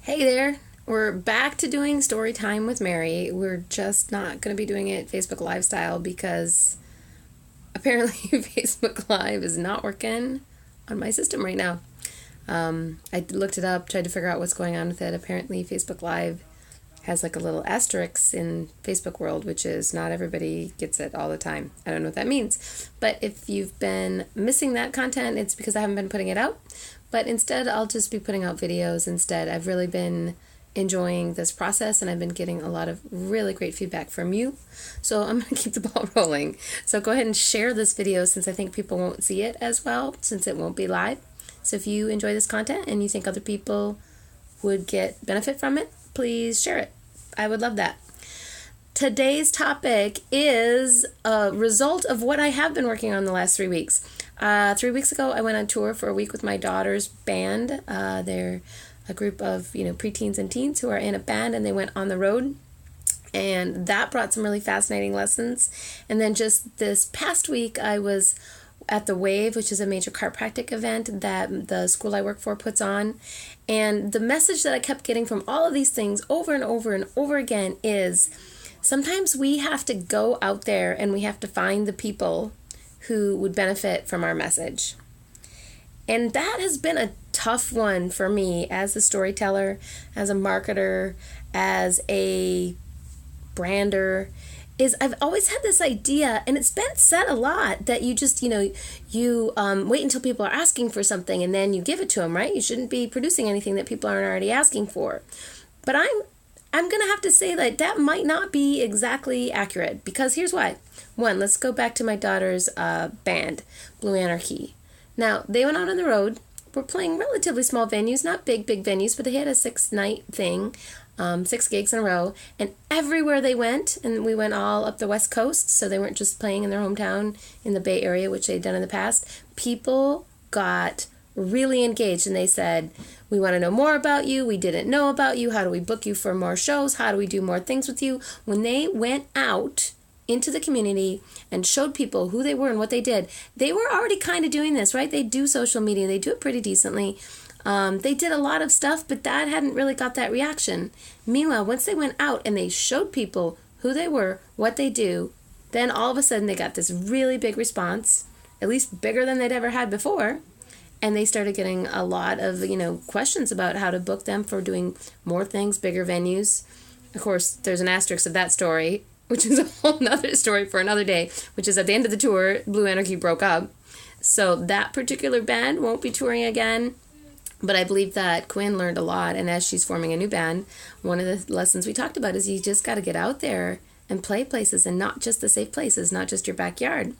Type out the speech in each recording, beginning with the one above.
Hey there. We're back to doing story time with Mary. We're just not going to be doing it Facebook Live style because apparently Facebook Live is not working on my system right now. I looked it up, tried to figure out what's going on with it. Apparently Facebook Live has like a little asterisk in Facebook world, which is not everybody gets it all the time. I don't know what that means. But if you've been missing that content, it's because I haven't been putting it out. But instead, I'll just be putting out videos instead. I've really been enjoying this process, and I've been getting a lot of really great feedback from you. So I'm going to keep the ball rolling. So go ahead and share this video since I think people won't see it as well since it won't be live. So if you enjoy this content and you think other people would get benefit from it, please share it. I would love that. Today's topic is a result of what I have been working on the last 3 weeks. 3 weeks ago, I went on tour for a week with my daughter's band. They're a group of preteens and teens who are in a band, and they went on the road. And that brought some really fascinating lessons. And then just this past week, I was at the Wave, which is a major chiropractic event that the school I work for puts on. And the message that I kept getting from all of these things over and over and over again is sometimes we have to go out there and we have to find the people who would benefit from our message. And that has been a tough one for me as a storyteller, as a marketer, as a brander. I've always had this idea, and it's been said a lot, that you just, you wait until people are asking for something and then you give it to them, right? You shouldn't be producing anything that people aren't already asking for. But I'm going to have to say that might not be exactly accurate, because here's why. One, let's go back to my daughter's band, Blue Anarchy. Now, they went out on the road. We're playing relatively small venues, not big venues, but they had a 6-night thing. 6 gigs in a row, and everywhere they went, and we went all up the West Coast, so they weren't just playing in their hometown in the Bay Area, which they'd done in the past. People got really engaged, and they said, we want to know more about you, we didn't know about you, how do we book you for more shows, how do we do more things with you? When they went out into the community and showed people who they were and what they did, they were already kind of doing this, right? They do social media, they do it pretty decently. They did a lot of stuff, but that hadn't really got that reaction. Meanwhile, once they went out and they showed people who they were, what they do, then all of a sudden they got this really big response, at least bigger than they'd ever had before. And they started getting a lot of, questions about how to book them for doing more things, bigger venues. Of course, there's an asterisk of that story, which is a whole nother story for another day, which is at the end of the tour, Blue Anarchy broke up. So that particular band won't be touring again. But I believe that Quinn learned a lot, and as she's forming a new band, one of the lessons we talked about is you just got to get out there and play places, and not just the safe places, not just your backyard.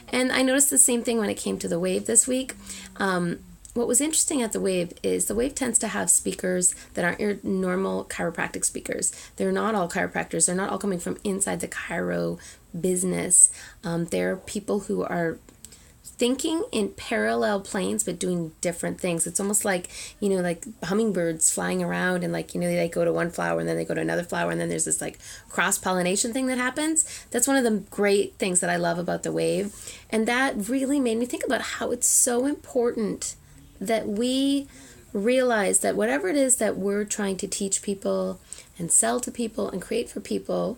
And I noticed the same thing when it came to the Wave this week. What was interesting at the Wave is the Wave tends to have speakers that aren't your normal chiropractic speakers. They're not all chiropractors. They're not all coming from inside the chiro business. They're people who are thinking in parallel planes but doing different things. It's almost like, like hummingbirds flying around, and they go to one flower and then they go to another flower, and then there's this cross-pollination thing that happens. That's one of the great things that I love about the Wave. And that really made me think about how it's so important that we realize that whatever it is that we're trying to teach people and sell to people and create for people,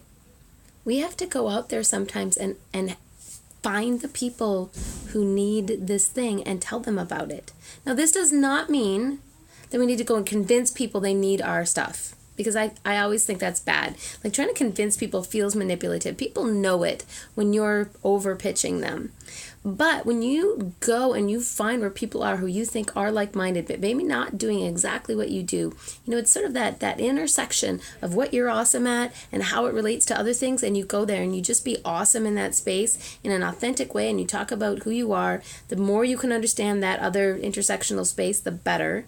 we have to go out there sometimes and find the people who need this thing and tell them about it. Now, this does not mean that we need to go and convince people they need our stuff, because I always think that's bad. Like, trying to convince people feels manipulative. People know it when you're over pitching them. But when you go and you find where people are who you think are like-minded, but maybe not doing exactly what you do, it's sort of that intersection of what you're awesome at and how it relates to other things, and you go there and you just be awesome in that space in an authentic way, and you talk about who you are. The more you can understand that other intersectional space, the better.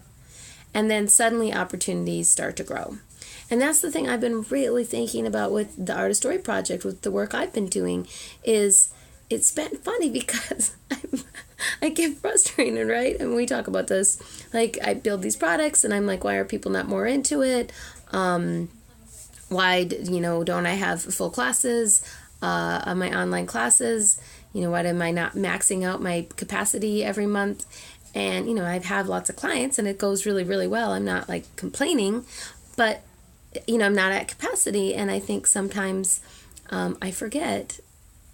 And then suddenly opportunities start to grow. And that's the thing I've been really thinking about with the Art of Story project, with the work I've been doing, is it's been funny because I get frustrated, right? And we talk about this. I build these products, and I'm like, why are people not more into it? Why, don't I have full classes on my online classes? Why am I not maxing out my capacity every month? And, I've had lots of clients and it goes really, really well. I'm not like complaining, but, I'm not at capacity. And I think sometimes I forget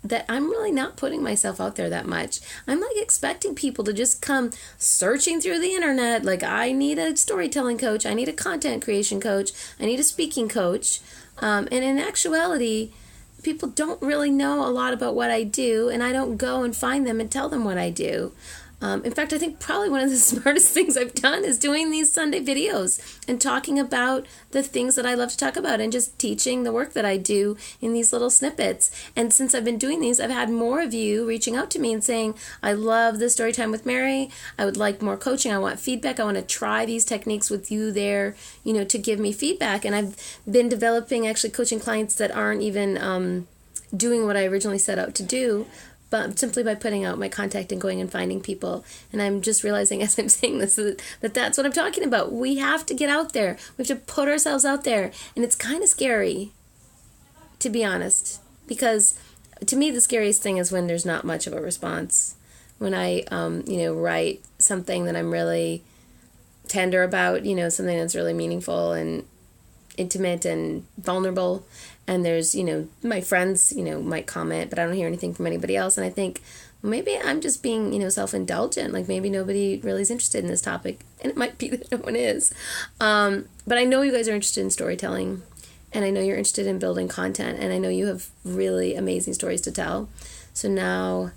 that I'm really not putting myself out there that much. I'm like expecting people to just come searching through the internet. Like, I need a storytelling coach. I need a content creation coach. I need a speaking coach. And in actuality, people don't really know a lot about what I do, and I don't go and find them and tell them what I do. In fact, I think probably one of the smartest things I've done is doing these Sunday videos and talking about the things that I love to talk about and just teaching the work that I do in these little snippets. And since I've been doing these, I've had more of you reaching out to me and saying, I love the Storytime with Mary. I would like more coaching. I want feedback. I want to try these techniques with you there, to give me feedback. And I've been developing, actually coaching clients that aren't even doing what I originally set out to do, but simply by putting out my contact and going and finding people. And I'm just realizing as I'm saying this that that's what I'm talking about. We have to get out there. We have to put ourselves out there. And it's kind of scary, to be honest, because to me the scariest thing is when there's not much of a response. When I, write something that I'm really tender about, something that's really meaningful and intimate and vulnerable, and there's, my friends, might comment, but I don't hear anything from anybody else, and I think, well, maybe I'm just being, self-indulgent, like maybe nobody really is interested in this topic, and it might be that no one is, but I know you guys are interested in storytelling, and I know you're interested in building content, and I know you have really amazing stories to tell, so now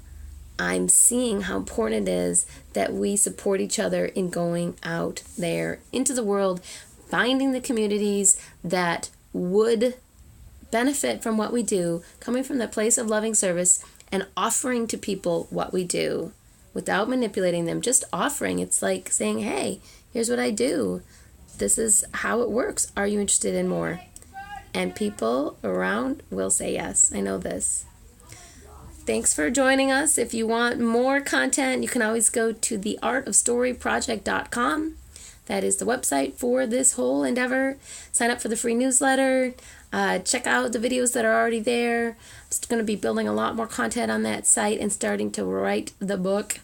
I'm seeing how important it is that we support each other in going out there into the world, finding the communities that would benefit from what we do, coming from that place of loving service and offering to people what we do without manipulating them, just offering. It's like saying, hey, here's what I do. This is how it works. Are you interested in more? And people around will say yes. I know this. Thanks for joining us. If you want more content, you can always go to theartofstoryproject.com. That is the website for this whole endeavor. Sign up for the free newsletter. Check out the videos that are already there. I'm just going to be building a lot more content on that site and starting to write the book,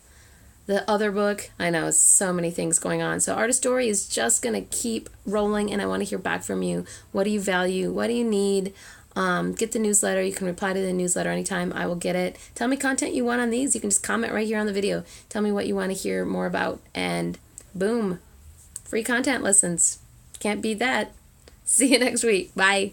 the other book. I know, so many things going on. So Art of Story is just going to keep rolling, and I want to hear back from you. What do you value? What do you need? Get the newsletter. You can reply to the newsletter anytime. I will get it. Tell me content you want on these. You can just comment right here on the video. Tell me what you want to hear more about, and boom. Free content lessons. Can't beat that. See you next week. Bye.